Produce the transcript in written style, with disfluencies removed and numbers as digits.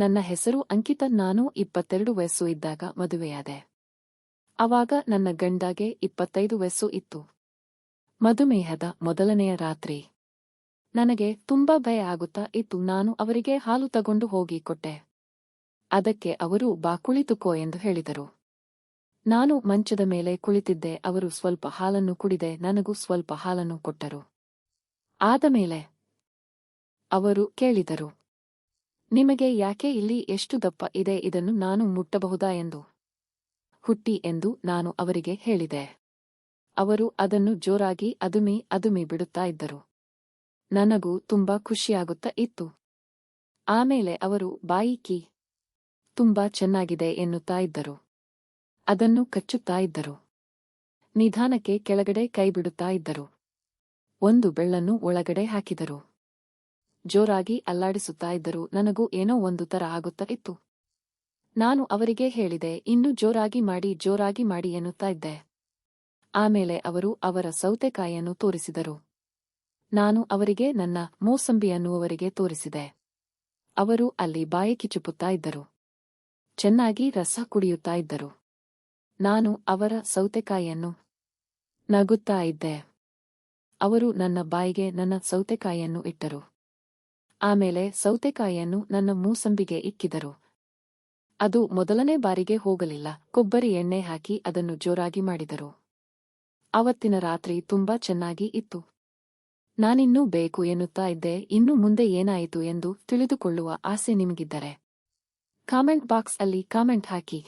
ನನ್ನ ಹೆಸರು ಅಂಕಿತ. ನಾನು 22 ವಯಸ್ಸು ಇದ್ದಾಗ ಮದುವೆಯಾದೆ. ಅವಾಗ ನನ್ನ ಗಂಡಗೆ 25 ವಯಸ್ಸು ಇತ್ತು. ಮಧುಮೇಹದ ಮೊದಲನೆಯ ರಾತ್ರಿ. ನನಗೆ ತುಂಬಾ ಭಯ ಆಗುತ್ತಾ ಇತ್ತು. ನಾನು ಅವರಿಗೆ ಹಾಲು ತಗೊಂಡು ಹೋಗಿ ಕೊಟ್ಟೆ. ಅದಕ್ಕೆ ಅವರು ಬಾ ಕುಳಿತುಕೋ ಎಂದು ಹೇಳಿದರು. ನಾನು ಮಂಚದ ಮೇಲೆ ಕುಳಿತಿದ್ದೆ. ಅವರು ಸ್ವಲ್ಪ ಹಾಲನ್ನು ಕುಡಿದೆ. ನನಗೂ ಸ್ವಲ್ಪ ಹಾಲನ್ನು ಕೊಟ್ಟರು. ಆದಮೇಲೆ ಅವರು ಕೇಳಿದರು, ನಿಮಗೆ ಯಾಕೆ ಇಲ್ಲಿ ಎಷ್ಟು ದಪ್ಪ ಇದೆ, ಇದನ್ನು ನಾನು ಮುಟ್ಟಬಹುದಾ ಎಂದು. ಹುಟ್ಟಿ ಎಂದು ನಾನು ಅವರಿಗೆ ಹೇಳಿದೆ. ಅವರು ಅದನ್ನು ಜೋರಾಗಿ ಅದುಮಿ ಬಿಡುತ್ತಾ ಇದ್ದರು. ನನಗೂ ತುಂಬಾ ಖುಷಿಯಾಗುತ್ತಾ ಇತ್ತು. ಆಮೇಲೆ ಅವರು ಬಾಯಿ ಕೀ ತುಂಬಾ ಚೆನ್ನಾಗಿದೆ ಎನ್ನುತ್ತಾ ಇದ್ದರು. ಅದನ್ನು ಕಚ್ಚುತ್ತಾ ಇದ್ದರು. ನಿಧಾನಕ್ಕೆ ಕೆಳಗಡೆ ಕೈ ಬಿಡುತ್ತಾ ಇದ್ದರು. ಒಂದು ಬೆಳ್ಳನ್ನು ಒಳಗಡೆ ಹಾಕಿದರು. ಜೋರಾಗಿ ಅಲ್ಲಾಡಿಸುತ್ತಾ ಇದ್ದರು. ನನಗೂ ಏನೋ ಒಂದು ತರ ಆಗುತ್ತಾ ಇತ್ತು. ನಾನು ಅವರಿಗೆ ಹೇಳಿದೆ, ಇನ್ನೂ ಜೋರಾಗಿ ಮಾಡಿ ಎನ್ನುತ್ತಾ ಇದ್ದೆ. ಆಮೇಲೆ ಅವರು ಅವರ ಸೌತೆಕಾಯಿಯನ್ನು ತೋರಿಸಿದರು. ನಾನು ಅವರಿಗೆ ನನ್ನ ಮೋಸಂಬಿಯನ್ನು ಅವರಿಗೆ ತೋರಿಸಿದೆ. ಅವರು ಅಲ್ಲಿ ಬಾಯಿ ಕಿಚುಪುತ್ತಾ ಇದ್ದರು. ಚೆನ್ನಾಗಿ ರಸ ಕುಡಿಯುತ್ತಾ ಇದ್ದರು. ನಾನು ಅವರ ಸೌತೆಕಾಯಿಯನ್ನು ನಗುತ್ತಾ ಇದ್ದೆ. ಅವರು ನನ್ನ ಬಾಯಿಗೆ ನನ್ನ ಸೌತೆಕಾಯಿಯನ್ನು ಇಟ್ಟರು. ಆಮೇಲೆ ಸೌತೆಕಾಯಿಯನ್ನು ನನ್ನ ಮೂಸಂಬಿಗೆ ಇಕ್ಕಿದರು. ಅದು ಮೊದಲನೇ ಬಾರಿಗೆ ಹೋಗಲಿಲ್ಲ. ಕೊಬ್ಬರಿ ಎಣ್ಣೆ ಹಾಕಿ ಅದನ್ನು ಜೋರಾಗಿ ಮಾಡಿದರು. ಅವತ್ತಿನ ರಾತ್ರಿ ತುಂಬಾ ಚೆನ್ನಾಗಿ ಇತ್ತು. ನಾನಿನ್ನೂ ಬೇಕು ಎನ್ನುತ್ತಾ ಇದ್ದೆ. ಇನ್ನು ಮುಂದೆ ಏನಾಯಿತು ಎಂದು ತಿಳಿದುಕೊಳ್ಳುವ ಆಸೆ ನಿಮಗಿದ್ದರೆ ಕಾಮೆಂಟ್ ಬಾಕ್ಸ್ ಅಲ್ಲಿ ಕಾಮೆಂಟ್ ಹಾಕಿ.